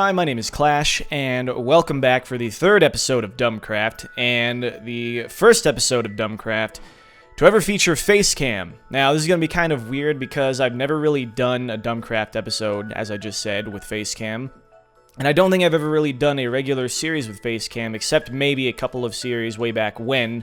Hi, my name is Clash, and welcome back for the third episode of DumbCraft, and the first episode of DumbCraft to ever feature Facecam. Now, this is going to be kind of weird because I've never really done a DumbCraft episode, as I just said, with Facecam. And I don't think I've ever really done a regular series with Facecam, except maybe a couple of series way back when,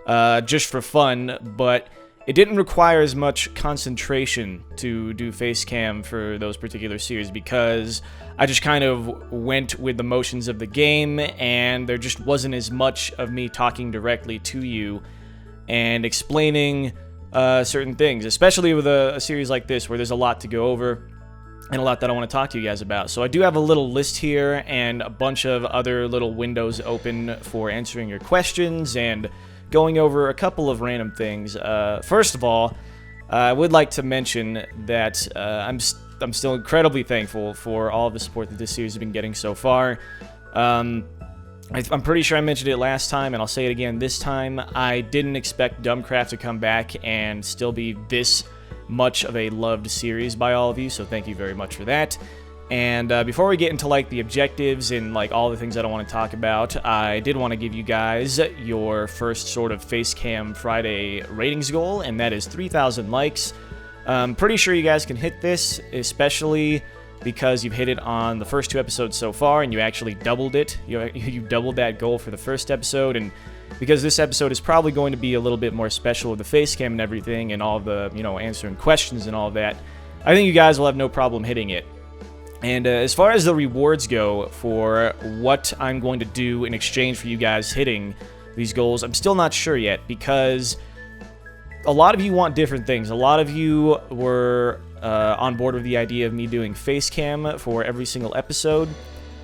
just for fun, but it didn't require as much concentration to do Facecam for those particular series because I just kind of went with the motions of the game, and there just wasn't as much of me talking directly to you and explaining certain things, especially with a series like this where there's a lot to go over and a lot that I want to talk to you guys about. So I do have a little list here and a bunch of other little windows open for answering your questions and going over a couple of random things. First of all, I would like to mention that I'm still incredibly thankful for all of the support that this series has been getting so far. I'm pretty sure I mentioned it last time, and I'll say it again this time. I didn't expect DumbCraft to come back and still be this much of a loved series by all of you, so thank you very much for that. And before we get into like the objectives and like all the things that I want to talk about, I did want to give you guys your first sort of Facecam Friday ratings goal, and that is 3,000 likes. I'm pretty sure you guys can hit this, especially because you've hit it on the first two episodes so far, and you actually doubled it. You doubled that goal for the first episode, and because this episode is probably going to be a little bit more special with the Facecam and everything, and all the, answering questions and all of that, I think you guys will have no problem hitting it. And as far as the rewards go for what I'm going to do in exchange for you guys hitting these goals, I'm still not sure yet, because a lot of you want different things. A lot of you were on board with the idea of me doing Facecam for every single episode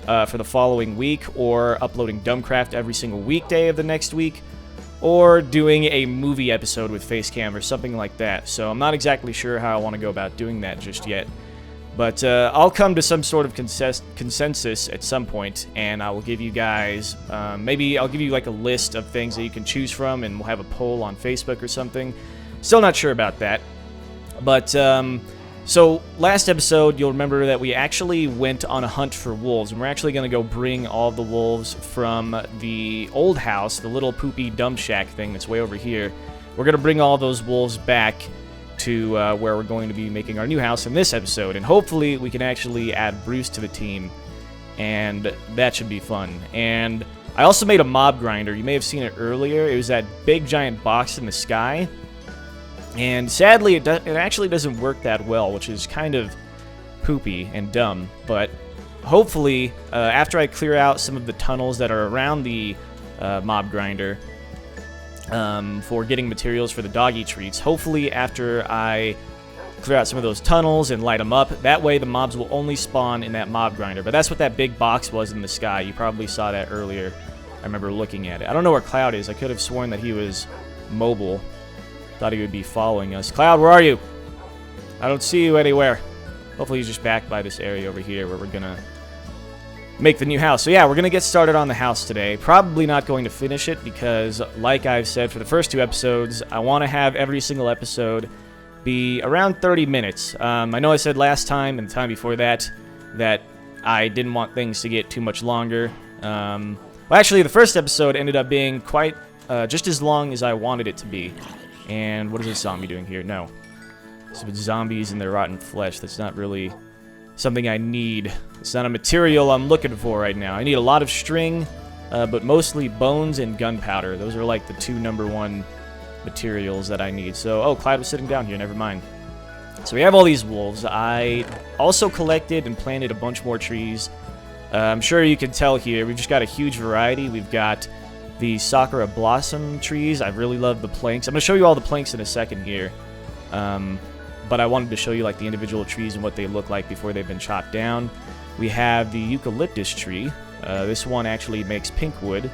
for the following week, or uploading DumbCraft every single weekday of the next week, or doing a movie episode with Facecam or something like that. So I'm not exactly sure how I want to go about doing that just yet. But I'll come to some sort of consensus at some point, and I will give you guys, maybe I'll give you like a list of things that you can choose from, and we'll have a poll on Facebook or something. Still not sure about that. But, so last episode, you'll remember that we actually went on a hunt for wolves, and we're actually going to go bring all the wolves from the old house, the little poopy dumb shack thing that's way over here. We're going to bring all those wolves back to where we're going to be making our new house in this episode, and hopefully we can actually add Bruce to the team, and that should be fun. And I also made a mob grinder. You may have seen it earlier. It was that big giant box in the sky, and sadly it actually doesn't work that well, which is kind of poopy and dumb. But hopefully after I clear out some of the tunnels that are around the mob grinder for getting materials for the doggy treats, hopefully after I clear out some of those tunnels and light them up, that way the mobs will only spawn in that mob grinder. But that's what that big box was in the sky. You probably saw that earlier. I remember looking at it. I don't know where Cloud is. I could have sworn that he was mobile. Thought he would be following us. Cloud, where are you? I don't see you anywhere. Hopefully he's just back by this area over here where we're gonna make the new house. So yeah, we're gonna get started on the house today. Probably not going to finish it because, like I've said for the first two episodes, I want to have every single episode be around 30 minutes. I know I said last time and the time before that I didn't want things to get too much longer. Well, actually, the first episode ended up being quite just as long as I wanted it to be. And what is this zombie doing here? No. Some zombies and their rotten flesh. That's not really something I need. It's not a material I'm looking for right now. I need a lot of string, but mostly bones and gunpowder. Those are like the two #1 materials that I need. So, oh, Clyde was sitting down here. Never mind. So we have all these wolves. I also collected and planted a bunch more trees. I'm sure you can tell here, we've just got a huge variety. We've got the Sakura Blossom trees. I really love the planks. I'm going to show you all the planks in a second here. But I wanted to show you like the individual trees and what they look like before they've been chopped down. We have the eucalyptus tree. This one actually makes pink wood.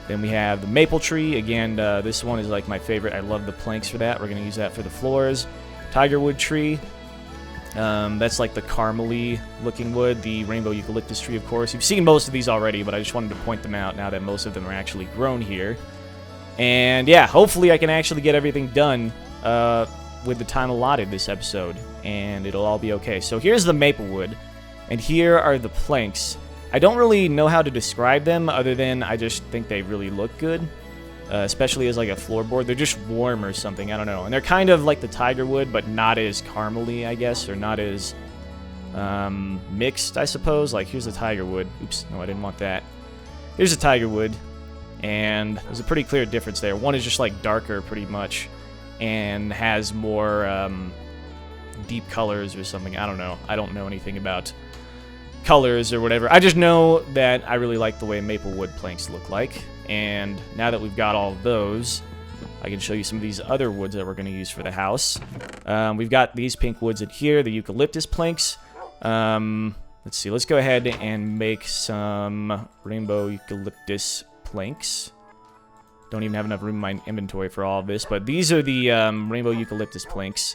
Then we have the maple tree. Again, this one is like my favorite. I love the planks for that. We're going to use that for the floors. Tigerwood tree. That's like the caramely looking wood. The rainbow eucalyptus tree, of course. You've seen most of these already, but I just wanted to point them out now that most of them are actually grown here. And yeah, hopefully I can actually get everything done with the time allotted this episode, and it'll all be okay. So here's the maple wood, and here are the planks. I don't really know how to describe them other than I just think they really look good. Especially as like a floorboard. They're just warm or something, I don't know. And they're kind of like the tiger wood, but not as caramely, I guess, or not as mixed, I suppose. Like, here's the tiger wood. Oops, no, I didn't want that. Here's the tiger wood, and there's a pretty clear difference there. One is just like darker, pretty much, and has more deep colors or something. I don't know. I don't know anything about colors or whatever. I just know that I really like the way maple wood planks look like. And now that we've got all of those, I can show you some of these other woods that we're going to use for the house. We've got these pink woods in here, the eucalyptus planks. Let's see, let's go ahead and make some rainbow eucalyptus planks. Don't even have enough room in my inventory for all of this, but these are the rainbow eucalyptus planks.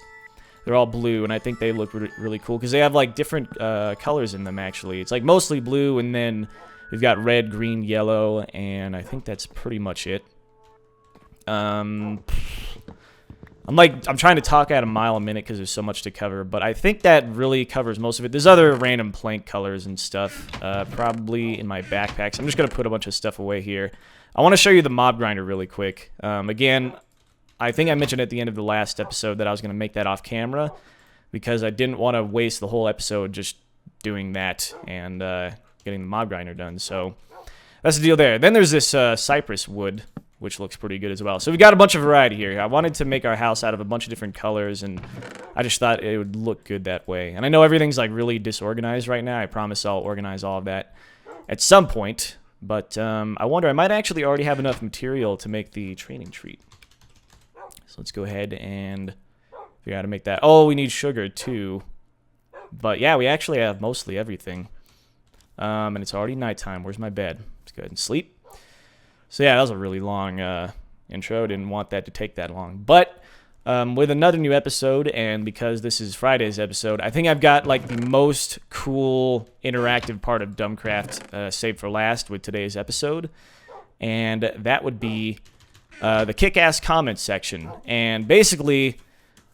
They're all blue, and I think they look really cool because they have like different colors in them, actually. It's like mostly blue, and then we've got red, green, yellow, and I think that's pretty much it. I'm trying to talk at a mile a minute because there's so much to cover, but I think that really covers most of it. There's other random plank colors and stuff, probably in my backpacks. I'm just going to put a bunch of stuff away here. I want to show you the mob grinder really quick. Again, I think I mentioned at the end of the last episode that I was going to make that off camera because I didn't want to waste the whole episode just doing that and getting the mob grinder done. So that's the deal there. Then there's this cypress wood, which looks pretty good as well. So we got a bunch of variety here. I wanted to make our house out of a bunch of different colors, and I just thought it would look good that way. And I know everything's like really disorganized right now. I promise I'll organize all of that at some point. But I wonder, I might actually already have enough material to make the training treat. So let's go ahead and figure out how to make that. Oh, we need sugar too. But yeah, we actually have mostly everything. And it's already nighttime. Where's my bed? Let's go ahead and sleep. So yeah, that was a really long intro. Didn't want that to take that long. But with another new episode, and because this is Friday's episode, I think I've got like the most cool interactive part of DumbCraft saved for last with today's episode. And that would be the Kickass comment section. And basically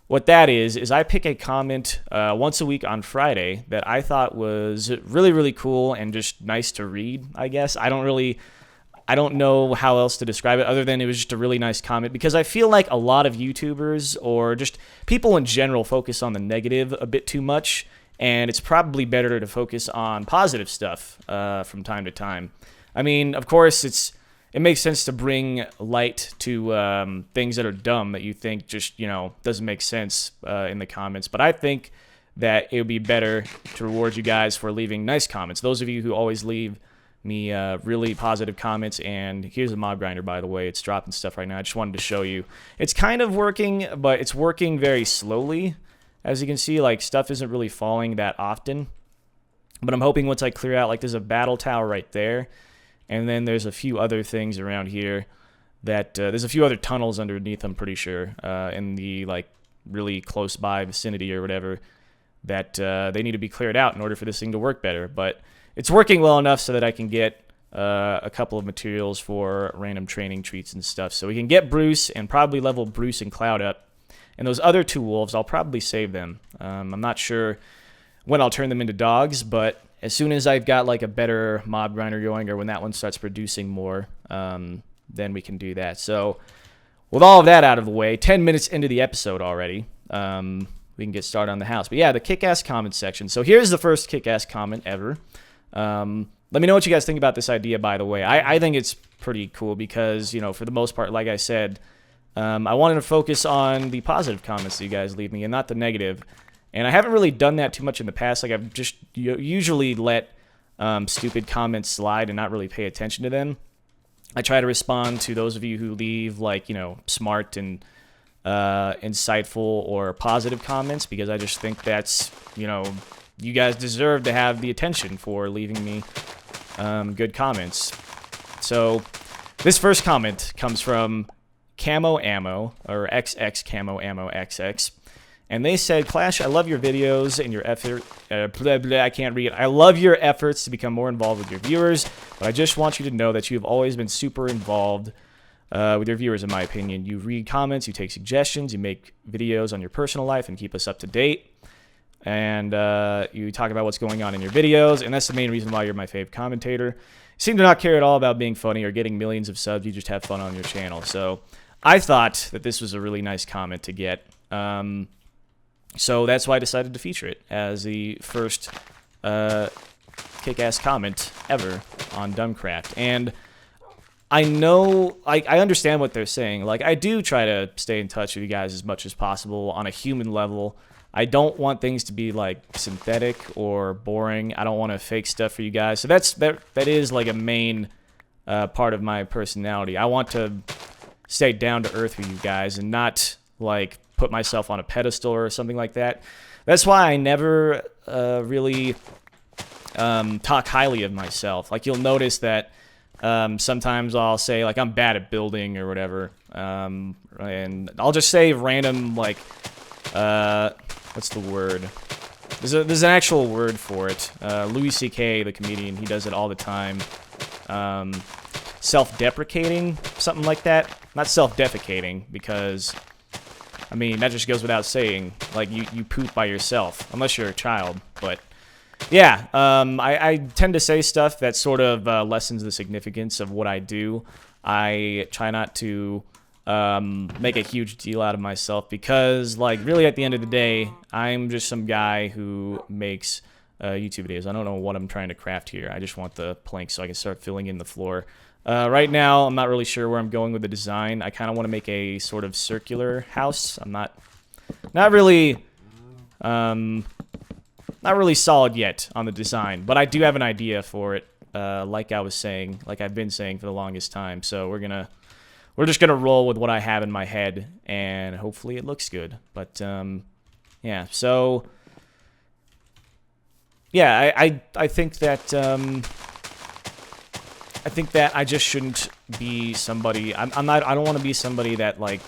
what that is I pick a comment once a week on Friday that I thought was really, really cool and just nice to read, I guess. I don't know how else to describe it other than it was just a really nice comment, because I feel like a lot of YouTubers or just people in general focus on the negative a bit too much, and it's probably better to focus on positive stuff from time to time. I mean, of course, it makes sense to bring light to things that are dumb that you think just, doesn't make sense in the comments, but I think that it would be better to reward you guys for leaving nice comments. Those of you who always leave me really positive comments. And here's the mob grinder, by the way. It's dropping stuff right now. I just wanted to show you. It's kind of working, but it's working very slowly. As you can see, like, stuff isn't really falling that often. But I'm hoping once I clear out, like, there's a battle tower right there. And then there's a few other things around here that there's a few other tunnels underneath, I'm pretty sure, in the, like, really close by vicinity or whatever, that they need to be cleared out in order for this thing to work better. But it's working well enough so that I can get a couple of materials for random training treats and stuff. So we can get Bruce and probably level Bruce and Cloud up. And those other two wolves, I'll probably save them. I'm not sure when I'll turn them into dogs, but as soon as I've got like a better mob grinder going, or when that one starts producing more, then we can do that. So with all of that out of the way, 10 minutes into the episode already, we can get started on the house. But yeah, the Kickass comment section. So here's the first Kickass comment ever. Let me know what you guys think about this idea, by the way. I think it's pretty cool because, for the most part, like I said, I wanted to focus on the positive comments that you guys leave me and not the negative. And I haven't really done that too much in the past. Like, I've just usually let stupid comments slide and not really pay attention to them. I try to respond to those of you who leave, like, smart and insightful or positive comments, because I just think that's, you guys deserve to have the attention for leaving me good comments. So this first comment comes from Camo Ammo, or XX Camo Ammo XX. And they said, Clash, I love your videos and your effort. Blah, blah, I can't read. I love your efforts to become more involved with your viewers, but I just want you to know that you have always been super involved with your viewers, in my opinion. You read comments, you take suggestions, you make videos on your personal life and keep us up to date. and you talk about what's going on in your videos, and that's the main reason why you're my fave commentator. You seem to not care at all about being funny or getting millions of subs. You just have fun on your channel. So I thought that this was a really nice comment to get. So that's why I decided to feature it as the first kick-ass comment ever on DumbCraft. And I know, I understand what they're saying. Like, I do try to stay in touch with you guys as much as possible on a human level. I don't want things to be, like, synthetic or boring. I don't want to fake stuff for you guys. So that is, like, a main part of my personality. I want to stay down to earth with you guys and not, like, put myself on a pedestal or something like that. That's why I never really talk highly of myself. Like, you'll notice that sometimes I'll say, like, I'm bad at building or whatever, and I'll just say random, like, what's the word? There's an actual word for it. Louis C.K., the comedian, he does it all the time. Self-deprecating, something like that. Not self-defecating, because, I mean, that just goes without saying. Like, you poop by yourself, unless you're a child, but yeah, I tend to say stuff that sort of lessens the significance of what I do. I try not to make a huge deal out of myself because, like, really at the end of the day, I'm just some guy who makes YouTube videos. I don't know what I'm trying to craft here. I just want the planks so I can start filling in the floor. Right now, I'm not really sure where I'm going with the design. I kind of want to make a sort of circular house. I'm not really solid yet on the design, but I do have an idea for it, like I was saying, like I've been saying for the longest time. So we're just gonna roll with what I have in my head, and hopefully it looks good. But yeah, so yeah, I think that I just shouldn't be somebody. I don't want to be somebody that, like,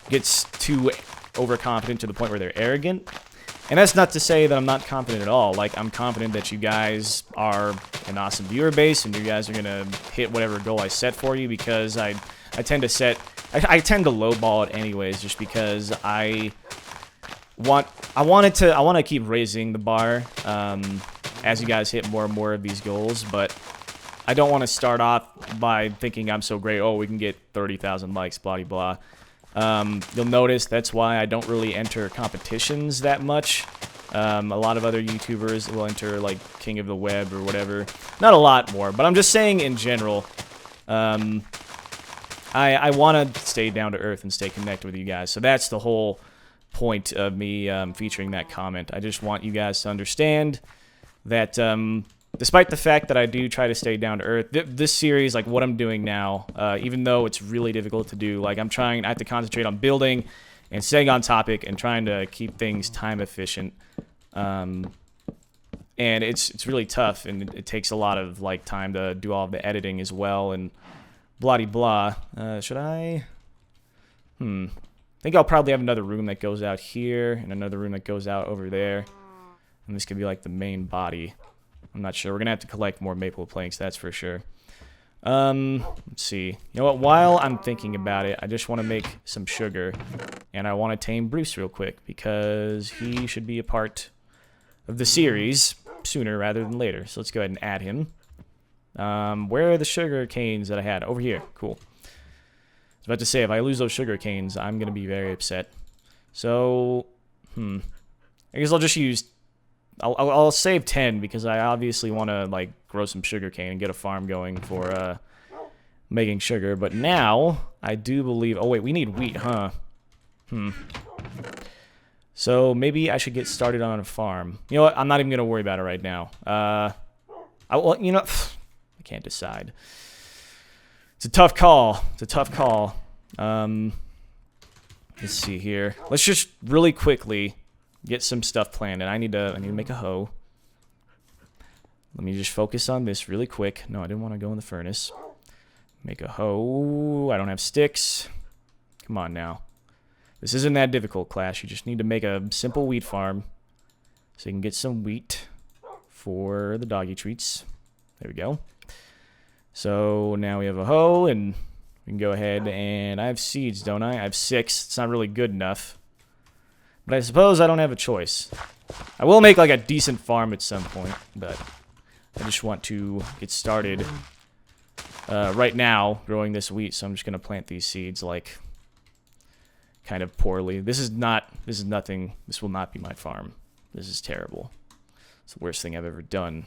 gets too overconfident to the point where they're arrogant. And that's not to say that I'm not confident at all. Like, I'm confident that you guys are an awesome viewer base, and you guys are gonna hit whatever goal I set for you, because I tend to lowball it anyways, just because I want to keep raising the bar as you guys hit more and more of these goals, but I don't want to start off by thinking I'm so great. Oh, we can get 30,000 likes, blah blah. You'll notice that's why I don't really enter competitions that much. A lot of other YouTubers will enter, like, King of the Web or whatever. Not a lot more, but I'm just saying in general. I want to stay down to earth and stay connected with you guys. So that's the whole point of me featuring that comment. I just want you guys to understand that despite the fact that I do try to stay down to earth, this series, like what I'm doing now, even though it's really difficult to do, like I have to concentrate on building and staying on topic and trying to keep things time efficient. And it's really tough, and it takes a lot of, like, time to do all of the editing as well, and blah-de-blah. Should I? I think I'll probably have another room that goes out here and another room that goes out over there. And this could be, like, the main body. I'm not sure. We're going to have to collect more maple planks, that's for sure. Let's see. You know what? While I'm thinking about it, I just want to make some sugar. And I want to tame Bruce real quick, because he should be a part of the series sooner rather than later. So let's go ahead and add him. Where are the sugar canes that I had? Over here. Cool. I was about to say, if I lose those sugar canes, I'm going to be very upset. So, I guess I'll just use... I'll save 10, because I obviously want to, like, grow some sugar cane and get a farm going for making sugar. But now, I do believe... Oh, wait, we need wheat, huh? So, maybe I should get started on a farm. You know what? I'm not even going to worry about it right now. Well, you know... I can't decide. It's a tough call. It's a tough call. Let's see here. Let's just really quickly get some stuff planned. And I need to make a hoe. Let me just focus on this really quick. No, I didn't want to go in the furnace. Make a hoe. I don't have sticks. Come on now. This isn't that difficult, Clash. You just need to make a simple wheat farm so you can get some wheat for the doggy treats. There we go. So now we have a hoe, and we can go ahead, and I have seeds, don't I? I have 6. It's not really good enough. But I suppose I don't have a choice. I will make like a decent farm at some point, but I just want to get started right now growing this wheat, so I'm just gonna plant these seeds like kind of poorly. This is nothing. This will not be my farm. This is terrible. It's the worst thing I've ever done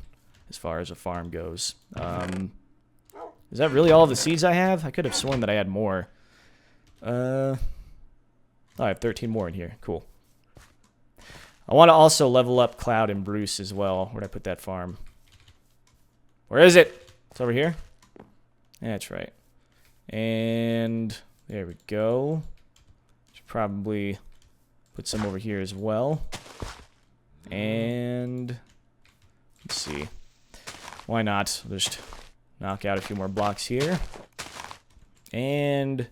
as far as a farm goes. Is that really all the seeds I have? I could have sworn that I had more. Oh, I have 13 more in here. Cool. I want to also level up Cloud and Bruce as well. Where'd I put that farm? Where is it? It's over here? Yeah, that's right. And there we go. Should probably put some over here as well. And let's see. Why not? Just knock out a few more blocks here. And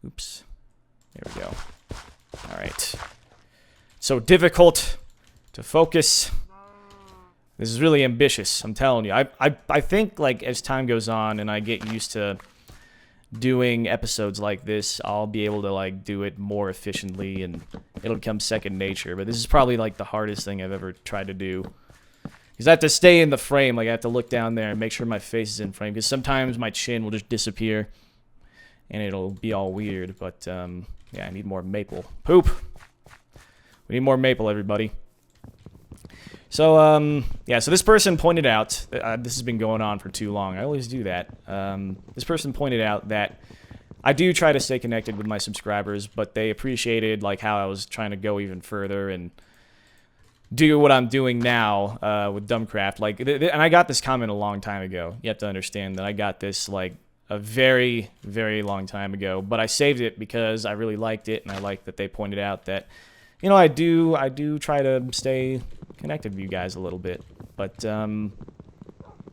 oops. There we go. All right. So difficult to focus. This is really ambitious, I'm telling you. I think, like, as time goes on and I get used to doing episodes like this, I'll be able to, like, do it more efficiently and it'll become second nature. But this is probably, like, the hardest thing I've ever tried to do. Because I have to stay in the frame. Like, I have to look down there and make sure my face is in frame. Because sometimes my chin will just disappear and it'll be all weird. But, yeah, I need more maple. Poop! We need more maple, everybody. So, yeah, so this person pointed out, this has been going on for too long. I always do that. This person pointed out that I do try to stay connected with my subscribers, but they appreciated, like, how I was trying to go even further and do what I'm doing now with DumbCraft. Like, and I got this comment a long time ago. You have to understand that I got this, like, a very, very long time ago. But I saved it because I really liked it, and I liked that they pointed out that, you know, I do try to stay connected with you guys a little bit, but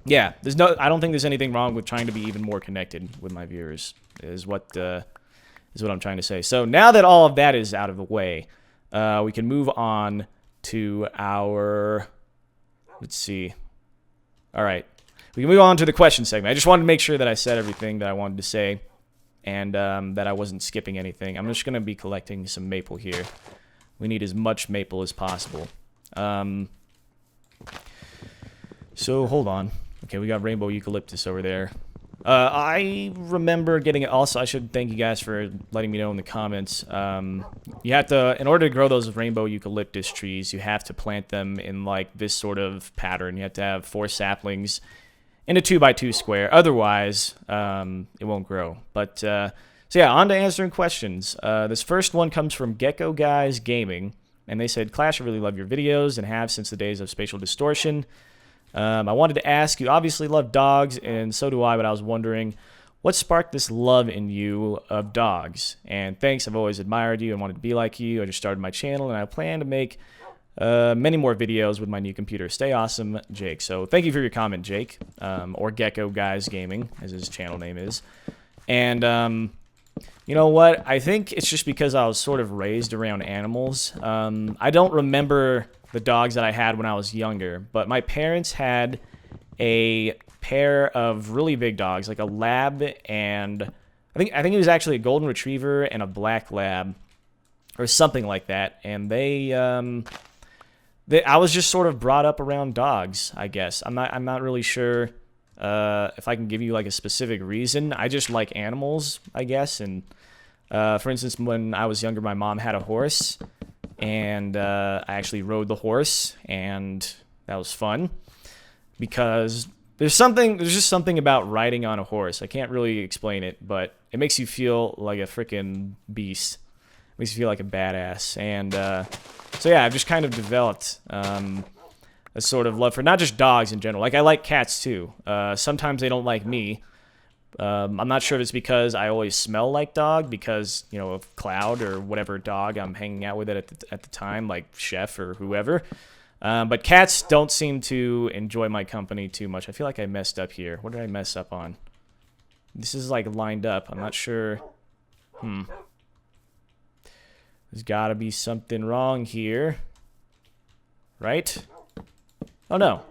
yeah, I don't think there's anything wrong with trying to be even more connected with my viewers. Is what I'm trying to say. So now that all of that is out of the way, we can move on to our. Let's see. All right, we can move on to the question segment. I just wanted to make sure that I said everything that I wanted to say, and that I wasn't skipping anything. I'm just gonna be collecting some maple here. We need as much maple as possible. So, hold on. Okay, we got rainbow eucalyptus over there. I remember getting it also. I should thank you guys for letting me know in the comments. You have to, in order to grow those rainbow eucalyptus trees, you have to plant them in, like, this sort of pattern. You have to have 4 saplings in a 2x2 square. Otherwise, it won't grow. But, so yeah, on to answering questions. This first one comes from Gecko Guys Gaming, and they said, Clash, I really love your videos and have since the days of Spatial Distortion. I wanted to ask, you obviously love dogs, and so do I, but I was wondering, what sparked this love in you of dogs? And thanks, I've always admired you and wanted to be like you. I just started my channel, and I plan to make many more videos with my new computer. Stay awesome, Jake. So thank you for your comment, Jake, or Gecko Guys Gaming, as his channel name is. And, you know what? I think it's just because I was sort of raised around animals. I don't remember the dogs that I had when I was younger, but my parents had a pair of really big dogs, like a lab and I think it was actually a golden retriever and a black lab or something like that. And I was just sort of brought up around dogs, I guess. I'm not really sure if I can give you like a specific reason. I just like animals, I guess. And for instance, when I was younger, my mom had a horse, and I actually rode the horse, and that was fun because there's just something about riding on a horse. I can't really explain it, but it makes you feel like a freaking beast. It makes you feel like a badass. And so yeah, I've just kind of developed a sort of love for not just dogs in general. Like, I like cats too. Sometimes they don't like me. I'm not sure if it's because I always smell like dog because, you know, of Cloud or whatever dog I'm hanging out with at the time, like Chef or whoever. But cats don't seem to enjoy my company too much. I feel like I messed up here. What did I mess up on? This is like lined up. I'm not sure. There's got to be something wrong here. Right? Oh, no.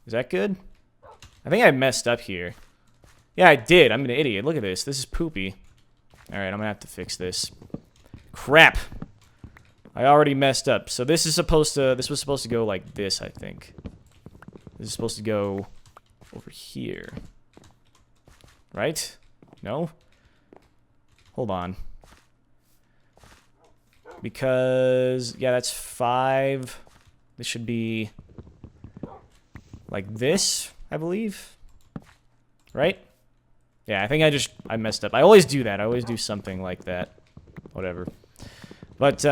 Is that good? I think I messed up here. Yeah, I did. I'm an idiot. Look at this. This is poopy. Alright, I'm gonna have to fix this. Crap. I already messed up. So this was supposed to go like this, I think. This is supposed to go over here. Right? No? Hold on. Because, yeah, that's 5. This should be like this, I believe. Right? Yeah, I think I messed up. I always do that. I always do something like that. Whatever. But,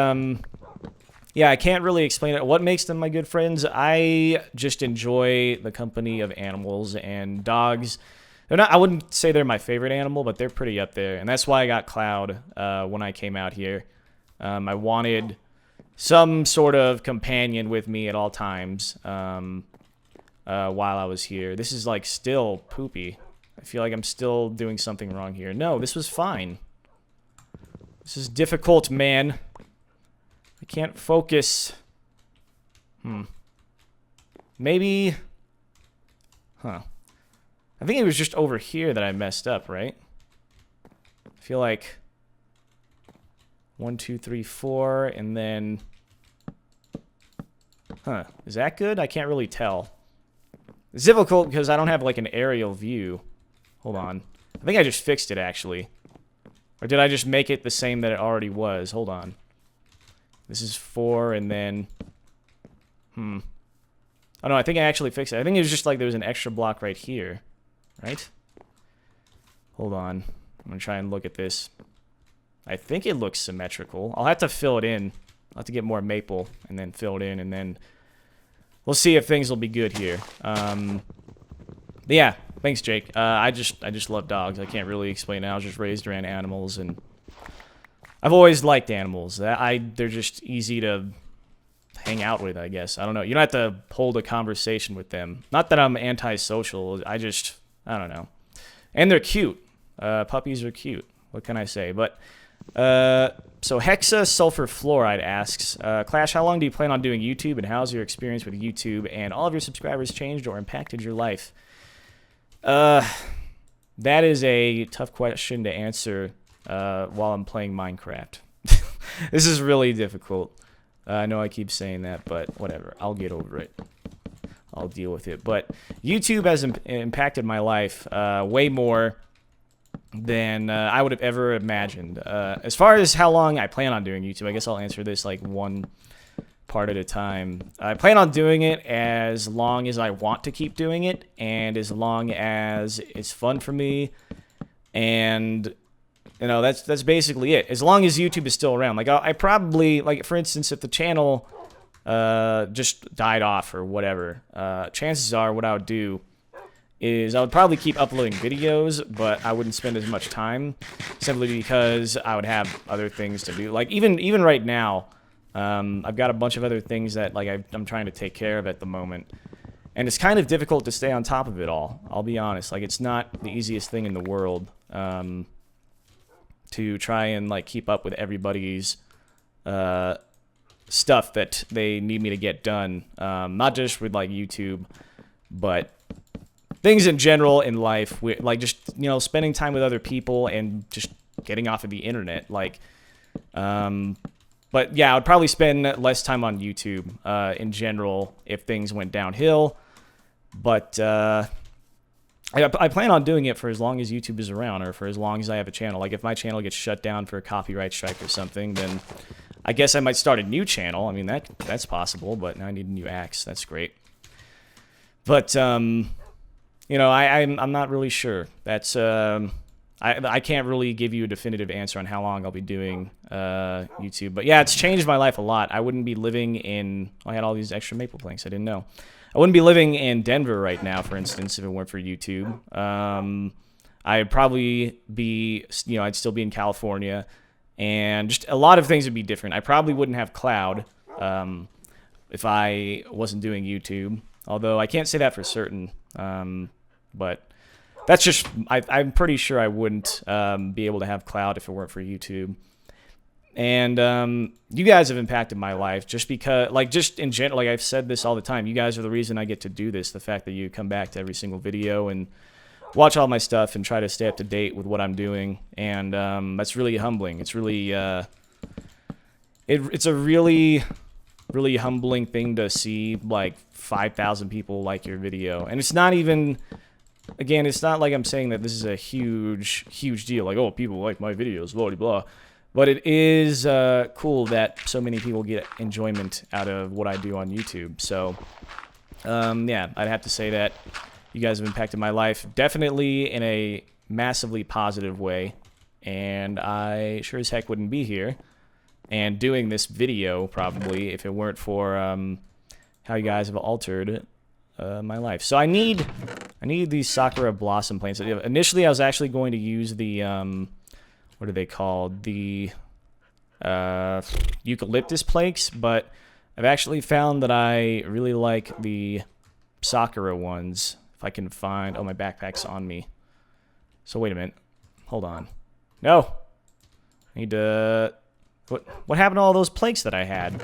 yeah, I can't really explain it. What makes them my good friends? I just enjoy the company of animals and dogs. They're not, I wouldn't say they're my favorite animal, but they're pretty up there. And that's why I got Cloud when I came out here. I wanted some sort of companion with me at all times while I was here. This is, like, still poopy. I feel like I'm still doing something wrong here. No, this was fine. This is difficult, man. I can't focus. Maybe. Huh. I think it was just over here that I messed up, right? I feel like 1, 2, 3, 4, and then. Huh. Is that good? I can't really tell. It's difficult because I don't have like an aerial view. Hold on. I think I just fixed it actually. Or did I just make it the same that it already was? Hold on. This is 4, and then... Oh, no, I think I actually fixed it. I think it was just like there was an extra block right here. Right? Hold on. I'm going to try and look at this. I think it looks symmetrical. I'll have to fill it in. I'll have to get more maple, and then fill it in, and then... We'll see if things will be good here. But yeah, thanks, Jake. I just love dogs. I can't really explain it. I was just raised around animals, and... I've always liked animals. They're just easy to hang out with, I guess. I don't know. You don't have to hold a conversation with them. Not that I'm antisocial. I don't know. And they're cute. Puppies are cute. What can I say? But, so Hexa Sulfur Fluoride asks, Clash, how long do you plan on doing YouTube, and how's your experience with YouTube and all of your subscribers changed or impacted your life? That is a tough question to answer. While I'm playing Minecraft. This is really difficult. I know I keep saying that, but whatever. I'll get over it. I'll deal with it. But YouTube has impacted my life way more than I would have ever imagined. As far as how long I plan on doing YouTube, I guess I'll answer this like one part at a time. I plan on doing it as long as I want to keep doing it, and as long as it's fun for me, and... You know, that's basically it. As long as YouTube is still around. Like, I probably, like, for instance, if the channel just died off or whatever, chances are what I would do is I would probably keep uploading videos, but I wouldn't spend as much time, simply because I would have other things to do. Like, even right now, I've got a bunch of other things that, like, I'm trying to take care of at the moment. And it's kind of difficult to stay on top of it all, I'll be honest. Like, it's not the easiest thing in the world. To try and like keep up with everybody's stuff that they need me to get done, not just with like YouTube, but things in general in life, like just, you know, spending time with other people and just getting off of the internet. Like, but yeah, I would probably spend less time on YouTube in general if things went downhill. But I plan on doing it for as long as YouTube is around, or for as long as I have a channel. Like, if my channel gets shut down for a copyright strike or something, then I guess I might start a new channel. I mean, that's possible, but now I need a new axe. That's great. But, you know, I'm not really sure. That's, I can't really give you a definitive answer on how long I'll be doing YouTube. But, yeah, it's changed my life a lot. I wouldn't be living in... I had all these extra maple planks. I didn't know. I wouldn't be living in Denver right now, for instance, if it weren't for YouTube. I'd probably be, you know, I'd still be in California, and just a lot of things would be different. I probably wouldn't have Cloud if I wasn't doing YouTube, although I can't say that for certain. But that's just, I'm pretty sure I wouldn't be able to have Cloud if it weren't for YouTube. And you guys have impacted my life just because, like, just in general, like I've said this all the time, you guys are the reason I get to do this. The fact that you come back to every single video and watch all my stuff and try to stay up to date with what I'm doing. And that's really humbling. It's really, it's a really humbling thing to see like 5,000 people like your video, and it's not even. Again, it's not like I'm saying that this is a huge deal. Like, oh, people like my videos, blah blah blah. But it is cool that so many people get enjoyment out of what I do on YouTube. So, yeah, I'd have to say that you guys have impacted my life definitely in a massively positive way, and I sure as heck wouldn't be here and doing this video probably if it weren't for how you guys have altered my life. So I need these Sakura Blossom plants. Initially, I was actually going to use the what are they called? The eucalyptus planks, but I've actually found that I really like the Sakura ones. If I can find... Oh, my backpack's on me. So wait a minute. Hold on. No! I need to... What happened to all those planks that I had?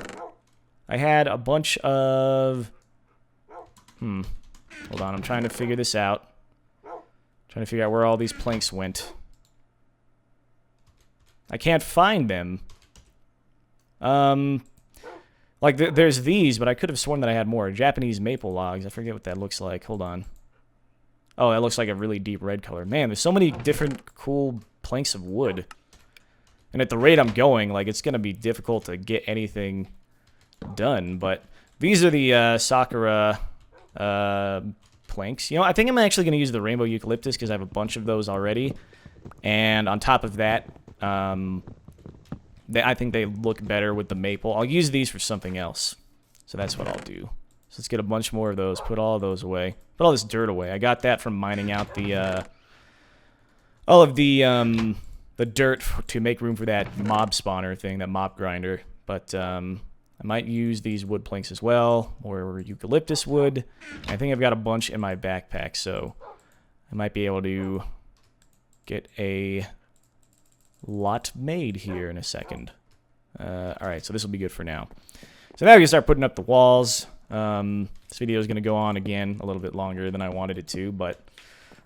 I had a bunch of... Hold on, I'm trying to figure this out. Trying to figure out where all these planks went. I can't find them. Like, there's these, but I could have sworn that I had more. Japanese maple logs. I forget what that looks like. Hold on. Oh, that looks like a really deep red color. Man, there's so many different cool planks of wood. And at the rate I'm going, like, it's going to be difficult to get anything done. But these are the Sakura planks. You know, I think I'm actually going to use the rainbow eucalyptus because I have a bunch of those already. And on top of that, I think they look better with the maple. I'll use these for something else. So that's what I'll do. So let's get a bunch more of those. Put all of those away. Put all this dirt away. I got that from mining out the all of the dirt to make room for that mob spawner thing, that mob grinder. But I might use these wood planks as well, or eucalyptus wood. I think I've got a bunch in my backpack, so I might be able to get a lot made here in a second. Alright, so this will be good for now. So now we can start putting up the walls. This video is going to go on again a little bit longer than I wanted it to, but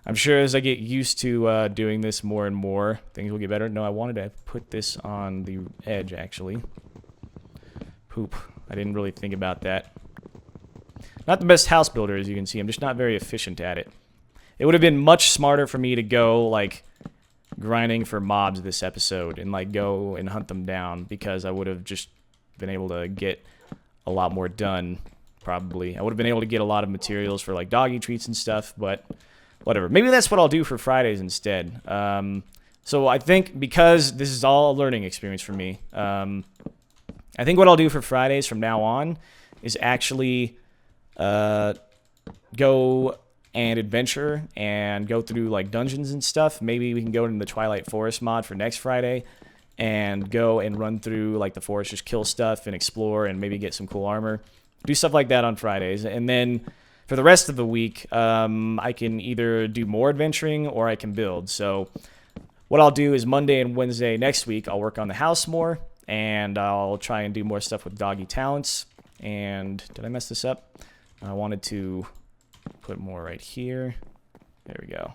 I'm sure as I get used to doing this more and more, things will get better. No, I wanted to put this on the edge, actually. Poop. I didn't really think about that. Not the best house builder, as you can see. I'm just not very efficient at it. It would have been much smarter for me to go, like, grinding for mobs this episode and, like, go and hunt them down, because I would have just been able to get a lot more done, probably. I would have been able to get a lot of materials for, like, doggy treats and stuff, but whatever. Maybe that's what I'll do for Fridays instead. So I think, because this is all a learning experience for me, I think what I'll do for Fridays from now on is actually go and adventure and go through like dungeons and stuff. Maybe we can go into the Twilight Forest mod for next Friday and go and run through like the forest, just kill stuff and explore and maybe get some cool armor. Do stuff like that on Fridays. And then for the rest of the week, I can either do more adventuring or I can build. So what I'll do is Monday and Wednesday next week, I'll work on the house more, and I'll try and do more stuff with doggy talents. And did I mess this up? I wanted to put more right here. There we go.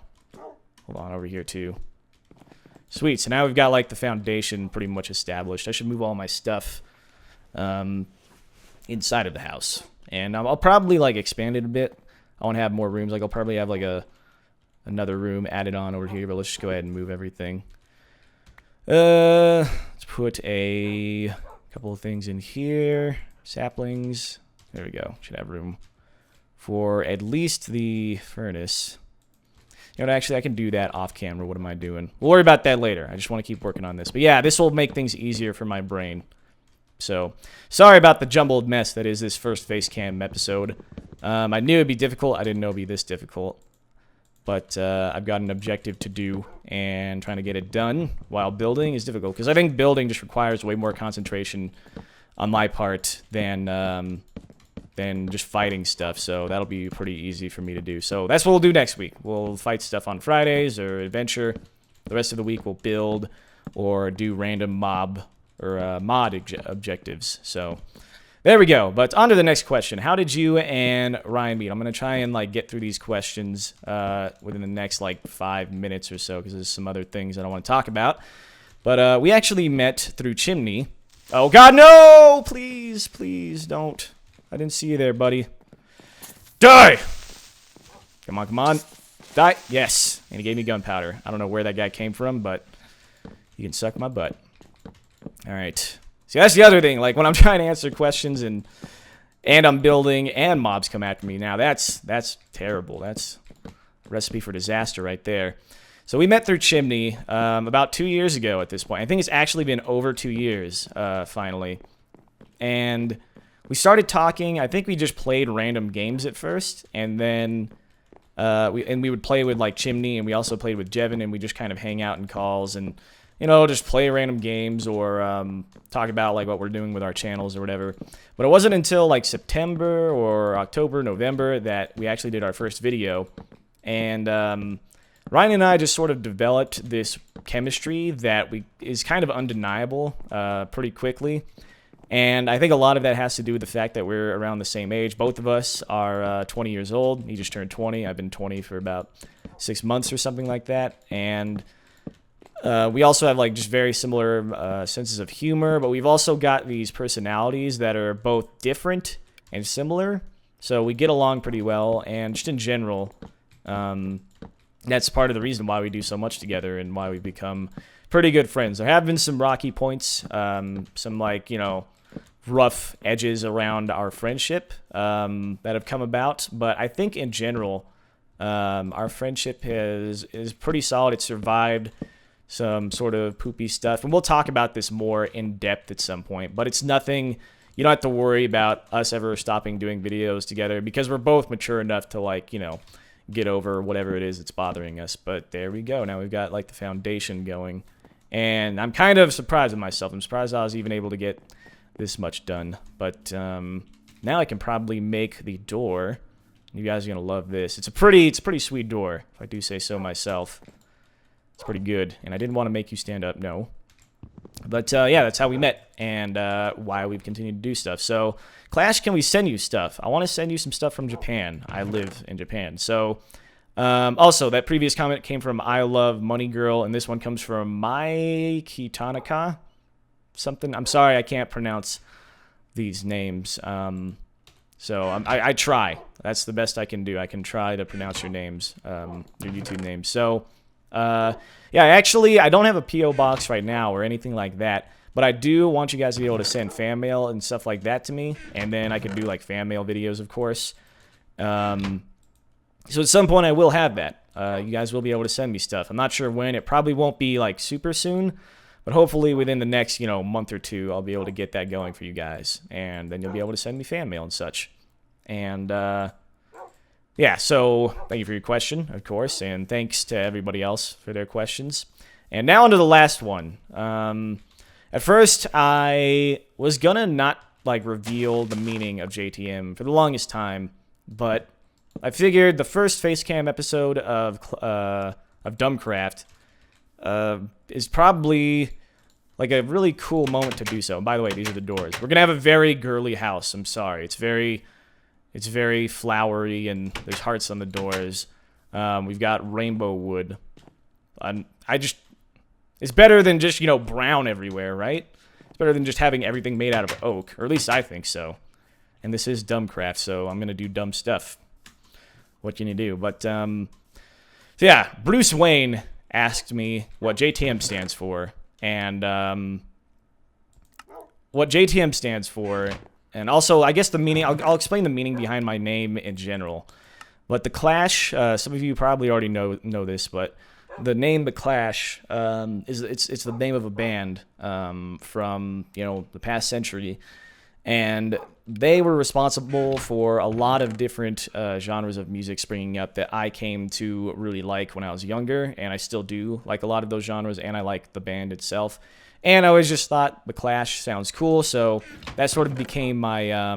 Hold on, over here too. Sweet, so now we've got like the foundation pretty much established. I should move all my stuff inside of the house. And I'll probably like expand it a bit. I want to have more rooms. Like I'll probably have like another room added on over here, but let's just go ahead and move everything. Let's put a couple of things in here. Saplings. There we go. Should have room for at least the furnace. You know what, actually, I can do that off camera. What am I doing? We'll worry about that later. I just want to keep working on this. But yeah, this will make things easier for my brain. So, sorry about the jumbled mess that is this first Facecam episode. I knew it'd be difficult. I didn't know it'd be this difficult. But I've got an objective to do, and trying to get it done while building is difficult. Because I think building just requires way more concentration on my part than just fighting stuff. So that'll be pretty easy for me to do. So that's what we'll do next week. We'll fight stuff on Fridays or adventure. The rest of the week we'll build or do random mob or mod objectives. So there we go. But on to the next question. How did you and Ryan meet? I'm going to try and like get through these questions within the next like 5 minutes or so, because there's some other things that I want to talk about. But we actually met through Chimney. Oh, God, no! Please, please, don't. I didn't see you there, buddy. Die! Come on, come on. Die. Yes. And he gave me gunpowder. I don't know where that guy came from, but you can suck my butt. All right. See, that's the other thing. Like, when I'm trying to answer questions and I'm building and mobs come after me, now that's terrible. That's a recipe for disaster right there. So we met through Chimney about 2 years ago at this point. I think it's actually been over 2 years, finally. And we started talking. I think we just played random games at first, and then we would play with like Chimney, and we also played with Jevin, and we just kind of hang out in calls and, you know, just play random games or talk about like what we're doing with our channels or whatever. But it wasn't until like September or October, November that we actually did our first video, and Ryan and I just sort of developed this chemistry that is kind of undeniable pretty quickly. And I think a lot of that has to do with the fact that we're around the same age. Both of us are 20 years old. He just turned 20. I've been 20 for about 6 months or something like that. And we also have like just very similar senses of humor, but we've also got these personalities that are both different and similar. So we get along pretty well, and just in general, that's part of the reason why we do so much together and why we've become pretty good friends. There have been some rocky points, some like, you know, rough edges around our friendship that have come about, but I think in general, our friendship is pretty solid. It survived some sort of poopy stuff, and we'll talk about this more in depth at some point, but it's nothing. You don't have to worry about us ever stopping doing videos together because we're both mature enough to, like, you know, get over whatever it is that's bothering us. But there we go. Now we've got like the foundation going, and I'm kind of surprised with myself. I'm surprised I was even able to get this much done. But now I can probably make the door. You guys are gonna love this. It's a pretty sweet door, if I do say so myself. It's pretty good, and I didn't want to make you stand up, no. But yeah, that's how we met, and why we've continued to do stuff. So, Clash, can we send you stuff? I want to send you some stuff from Japan. I live in Japan. So, also, that previous comment came from I Love Money Girl, and this one comes from Mai Kitanaka. Something. I'm sorry, I can't pronounce these names. So, I try. That's the best I can do. I can try to pronounce your names, your YouTube names. So, yeah, actually, I don't have a P.O. box right now or anything like that, but I do want you guys to be able to send fan mail and stuff like that to me, and then I can do, like, fan mail videos, of course. So at some point, I will have that. You guys will be able to send me stuff. I'm not sure when. It probably won't be, like, super soon, but hopefully within the next, you know, month or two, I'll be able to get that going for you guys, and then you'll be able to send me fan mail and such. And, yeah, so thank you for your question, of course, and thanks to everybody else for their questions. And now onto the last one. At first, I was gonna not, like, reveal the meaning of JTM for the longest time, but I figured the first Facecam episode of DumbCraft is probably, like, a really cool moment to do so. And by the way, these are the doors. We're gonna have a very girly house. I'm sorry. It's very flowery, and there's hearts on the doors. We've got rainbow wood. It's better than just, you know, brown everywhere, right? It's better than just having everything made out of oak, or at least I think so. And this is DumbCraft, so I'm gonna do dumb stuff. What can you do? But, so yeah, Bruce Wayne asked me what JTM stands for, and, what JTM stands for. And also, I guess the meaning, I'll explain the meaning behind my name in general. But the Clash, some of you probably already know this, but the name The Clash, it's the name of a band from, you know, the past century. And they were responsible for a lot of different genres of music springing up that I came to really like when I was younger. And I still do like a lot of those genres, and I like the band itself. And I always just thought The Clash sounds cool, so that sort of became my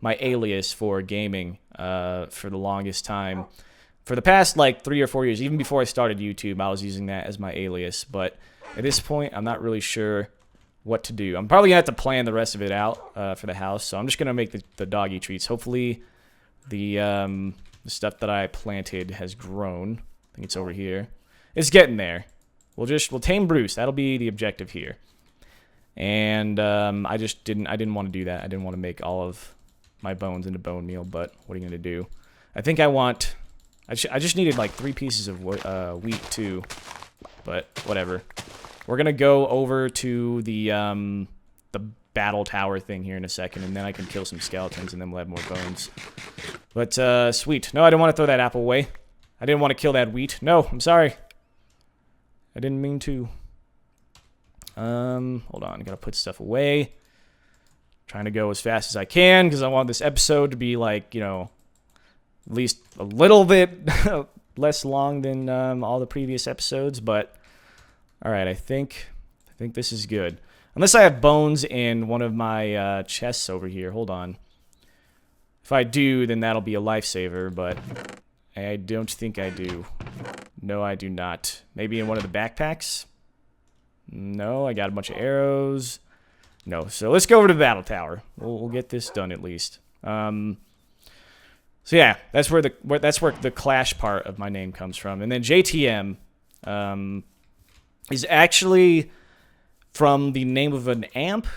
my alias for gaming for the longest time. For the past, like, 3 or 4 years, even before I started YouTube, I was using that as my alias. But at this point, I'm not really sure what to do. I'm probably going to have to plan the rest of it out for the house, so I'm just going to make the doggy treats. Hopefully, the stuff that I planted has grown. I think it's over here. It's getting there. We'll tame Bruce. That'll be the objective here. And I didn't want to do that. I didn't want to make all of my bones into bone meal, but what are you going to do? I think I just needed like 3 pieces of wheat too, but whatever. We're going to go over to the battle tower thing here in a second, and then I can kill some skeletons, and then we'll have more bones. But, sweet. No, I didn't want to throw that apple away. I didn't want to kill that wheat. No, I'm sorry. I didn't mean to. Hold on. Gotta put stuff away. Trying to go as fast as I can, because I want this episode to be, like, you know, at least a little bit less long than all the previous episodes, but alright, I think this is good. Unless I have bones in one of my chests over here. Hold on. If I do, then that'll be a lifesaver, but I don't think I do. No, I do not. Maybe in one of the backpacks? No, I got a bunch of arrows. No, so let's go over to the battle tower. We'll get this done at least. So yeah, that's where the clash part of my name comes from. And then JTM is actually from the name of an amp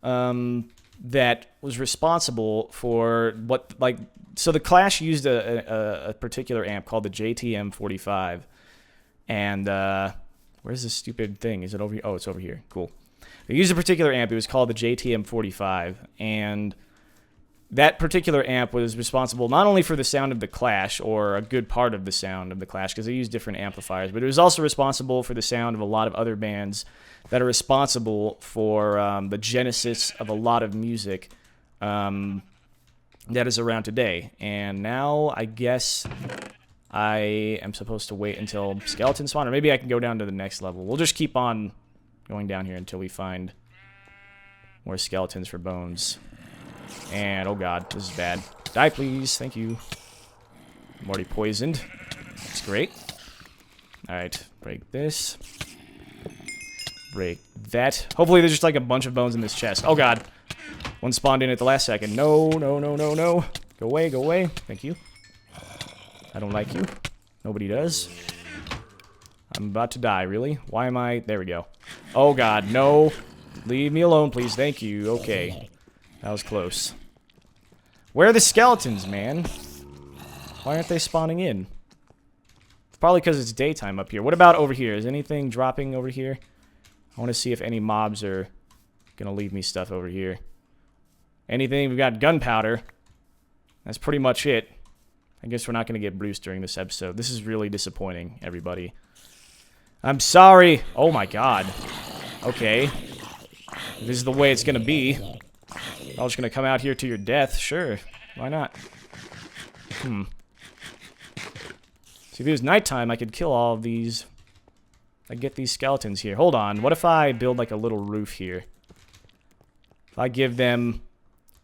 that was responsible for what, like, so the Clash used a particular amp called the JTM 45, and where's this stupid thing? Is it over here? Oh, it's over here. Cool. They used a particular amp. It was called the JTM 45, and that particular amp was responsible not only for the sound of the Clash, or a good part of the sound of the Clash, because they used different amplifiers, but it was also responsible for the sound of a lot of other bands that are responsible for the genesis of a lot of music that is around today. And now I guess I am supposed to wait until skeletons spawn, or maybe I can go down to the next level. We'll just keep on going down here until we find more skeletons for bones. And, oh god, this is bad. Die, please. Thank you. I'm already poisoned. That's great. Alright, break this. Break that. Hopefully there's just like a bunch of bones in this chest. Oh god. One spawned in at the last second. No, no, no, no, no. Go away, go away. Thank you. I don't like you. Nobody does. I'm about to die, really? Why am I... There we go. Oh god, no. Leave me alone, please. Thank you. Okay. That was close. Where are the skeletons, man? Why aren't they spawning in? Probably because it's daytime up here. What about over here? Is anything dropping over here? I want to see if any mobs are going to leave me stuff over here. Anything? We've got gunpowder. That's pretty much it. I guess we're not going to get Bruce during this episode. This is really disappointing, everybody. I'm sorry. Oh my god. Okay. If this is the way it's going to be. I'm just going to come out here to your death. Sure. Why not? See, if it was nighttime, I could kill all of these. I'd get these skeletons here. Hold on. What if I build like a little roof here? If I give them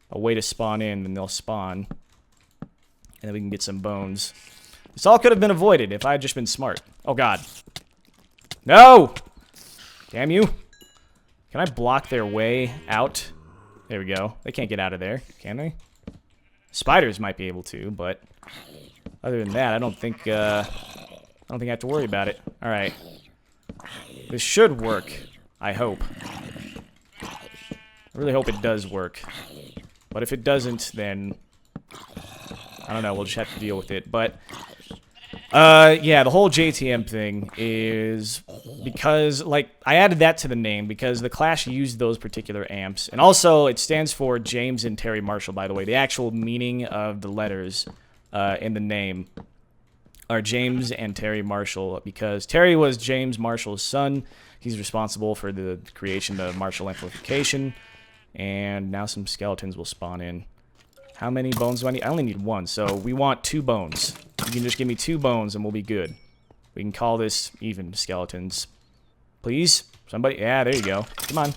a way to spawn in, then they'll spawn. And then we can get some bones. This all could have been avoided if I had just been smart. Oh god. No! Damn you. Can I block their way out? There we go. They can't get out of there, can they? Spiders might be able to, but other than that, I don't think I have to worry about it. All right. This should work, I hope. I really hope it does work. But if it doesn't, then I don't know, we'll just have to deal with it. But yeah, the whole JTM thing is because, like, I added that to the name because the Clash used those particular amps. And also, it stands for James and Terry Marshall, by the way. The actual meaning of the letters in the name are James and Terry Marshall, because Terry was James Marshall's son. He's responsible for the creation of Marshall amplification. And now some skeletons will spawn in. How many bones do I need? I only need 1, so we want 2 bones. You can just give me 2 bones and we'll be good. We can call this even, skeletons. Please? Somebody? Yeah, there you go. Come on.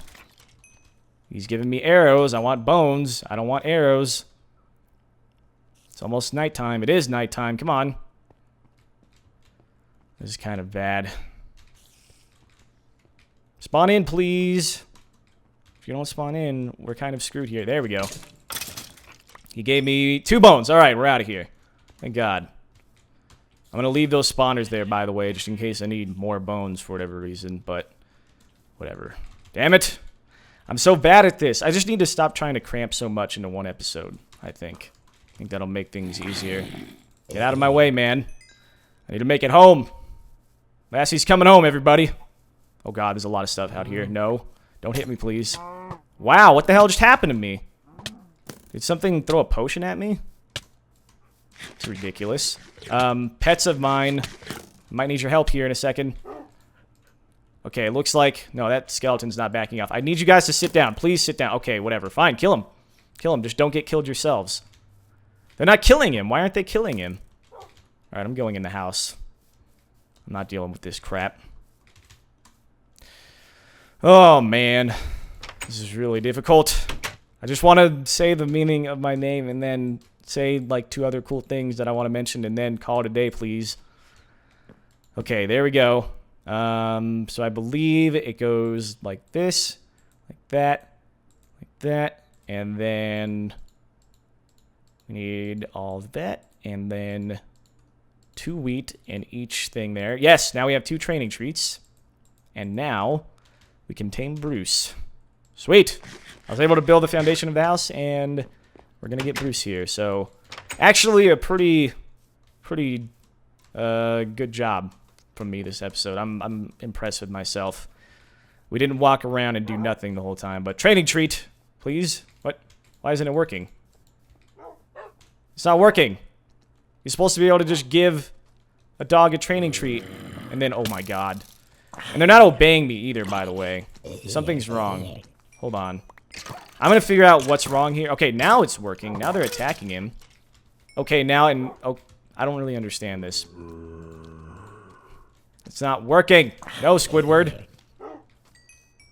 He's giving me arrows. I want bones. I don't want arrows. It's almost nighttime. It is nighttime. Come on. This is kind of bad. Spawn in, please. If you don't spawn in, we're kind of screwed here. There we go. He gave me 2 bones. Alright, we're out of here. Thank God. I'm going to leave those spawners there, by the way, just in case I need more bones for whatever reason, but whatever. Damn it. I'm so bad at this. I just need to stop trying to cramp so much into one episode, I think. I think that'll make things easier. Get out of my way, man. I need to make it home. Lassie's coming home, everybody. Oh, God, there's a lot of stuff out here. No. Don't hit me, please. Wow, what the hell just happened to me? Did something throw a potion at me? It's ridiculous. Pets of mine. Might need your help here in a second. Okay, it looks like... No, that skeleton's not backing off. I need you guys to sit down. Please sit down. Okay, whatever. Fine, kill him. Kill him. Just don't get killed yourselves. They're not killing him. Why aren't they killing him? Alright, I'm going in the house. I'm not dealing with this crap. Oh, man. This is really difficult. I just want to say the meaning of my name and then say, like, 2 other cool things that I want to mention and then call it a day, please. Okay, there we go. So I believe it goes like this, like that, and then we need all of that, and then 2 wheat in each thing there. Yes, now we have 2 training treats, and now we can tame Bruce. Sweet! I was able to build the foundation of the house, and we're gonna get Bruce here. So, actually, a pretty good job from me this episode. I'm impressed with myself. We didn't walk around and do nothing the whole time, but training treat, please. What? Why isn't it working? It's not working. You're supposed to be able to just give a dog a training treat, and then, oh my god. And they're not obeying me either, by the way. Something's wrong. Hold on. I'm gonna figure out what's wrong here. Okay, now it's working. Now they're attacking him. Okay, now, and oh, I don't really understand this. It's not working. No, Squidward.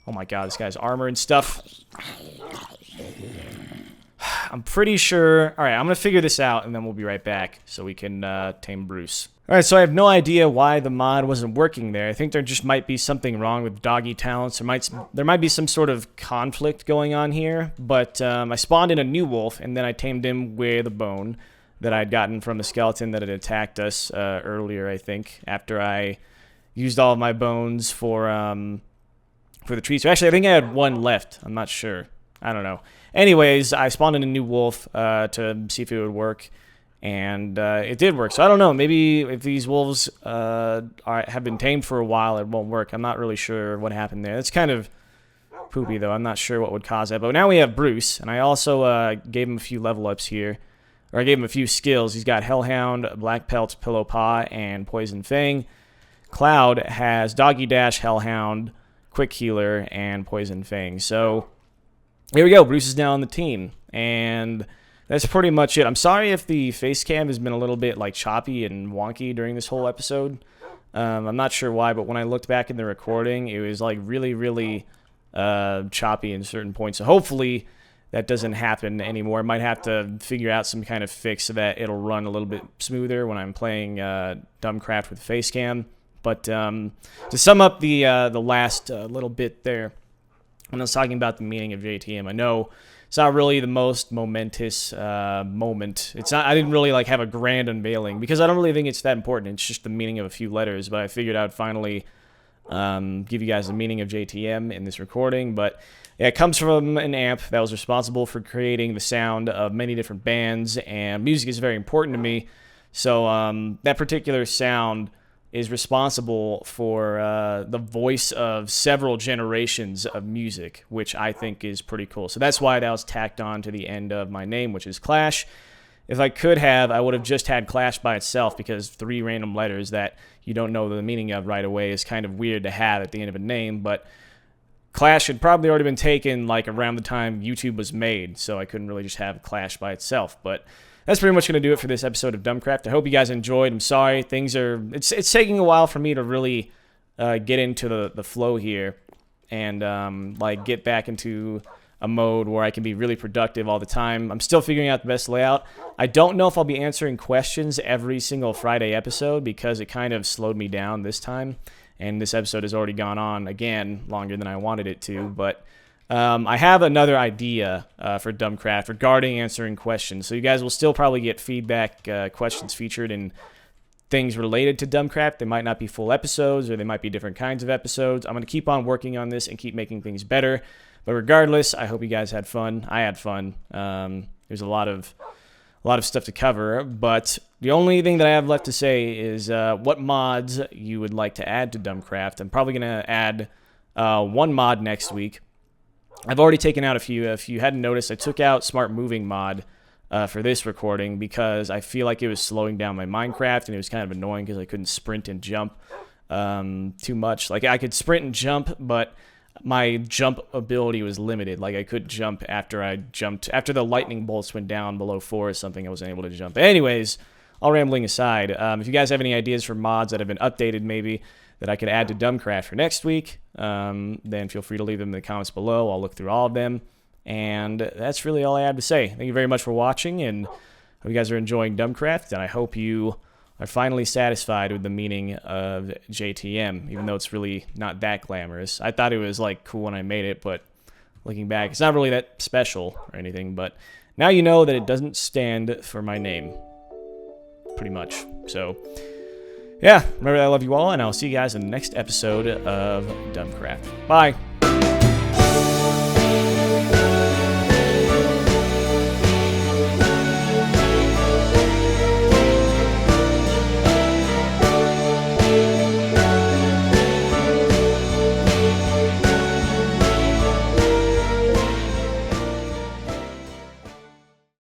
Oh my god, this guy's armor and stuff. I'm pretty sure... Alright, I'm gonna figure this out, and then we'll be right back, so we can tame Bruce. Alright, so I have no idea why the mod wasn't working there. I think there just might be something wrong with doggy talents. There might be some sort of conflict going on here, but I spawned in a new wolf, and then I tamed him with a bone that I'd gotten from a skeleton that had attacked us earlier, I think, after I used all of my bones for the trees. So actually, I think I had 1 left. I'm not sure. I don't know. Anyways, I spawned in a new wolf to see if it would work, and it did work. So I don't know. Maybe if these wolves have been tamed for a while, it won't work. I'm not really sure what happened there. It's kind of poopy, though. I'm not sure what would cause that. But now we have Bruce, and I also gave him a few level ups here. Or I gave him a few skills. He's got Hellhound, Black Pelt, Pillow Paw, and Poison Fang. Cloud has Doggy Dash, Hellhound, Quick Healer, and Poison Fang. So, here we go. Bruce is now on the team. And that's pretty much it. I'm sorry if the face cam has been a little bit, like, choppy and wonky during this whole episode. I'm not sure why, but when I looked back in the recording, it was, like, really choppy in certain points. So, hopefully that doesn't happen anymore. I might have to figure out some kind of fix so that it'll run a little bit smoother when I'm playing DumbCraft with Facecam. But to sum up the last little bit there, when I was talking about the meaning of JTM, I know it's not really the most momentous moment. It's not. I didn't really like have a grand unveiling because I don't really think it's that important. It's just the meaning of a few letters. But I figured I'd finally give you guys the meaning of JTM in this recording. But yeah, it comes from an amp that was responsible for creating the sound of many different bands, and music is very important to me. So that particular sound is responsible for the voice of several generations of music, which I think is pretty cool. So that's why that was tacked on to the end of my name, which is Clash. If I could have, I would have just had Clash by itself, because 3 random letters that you don't know the meaning of right away is kind of weird to have at the end of a name, but Clash had probably already been taken like around the time YouTube was made, so I couldn't really just have Clash by itself. But that's pretty much going to do it for this episode of DumbCraft. I hope you guys enjoyed. I'm sorry, it's taking a while for me to really get into the flow here and like get back into a mode where I can be really productive all the time. I'm still figuring out the best layout. I don't know if I'll be answering questions every single Friday episode because it kind of slowed me down this time. And this episode has already gone on, again, longer than I wanted it to. But I have another idea for DumbCraft regarding answering questions. So you guys will still probably get feedback questions featured in things related to DumbCraft. They might not be full episodes, or they might be different kinds of episodes. I'm going to keep on working on this and keep making things better. But regardless, I hope you guys had fun. I had fun. There's a lot of stuff to cover, but the only thing that I have left to say is what mods you would like to add to DumbCraft. I'm probably going to add one mod next week. I've already taken out a few. If you hadn't noticed, I took out Smart Moving mod for this recording because I feel like it was slowing down my Minecraft, and it was kind of annoying because I couldn't sprint and jump too much. Like, I could sprint and jump, but my jump ability was limited. Like, I couldn't jump after the lightning bolts went down below 4 or something. I wasn't able to jump. But anyways, all rambling aside, if you guys have any ideas for mods that have been updated maybe that I could add to DumbCraft for next week, then feel free to leave them in the comments below. I'll look through all of them. And that's really all I have to say. Thank you very much for watching, and hope you guys are enjoying DumbCraft, and I hope you are finally satisfied with the meaning of JTM, even though it's really not that glamorous. I thought it was, like, cool when I made it, but looking back, it's not really that special or anything, but now you know that it doesn't stand for my name, pretty much. So, yeah, remember that I love you all, and I'll see you guys in the next episode of DumbCraft. Bye!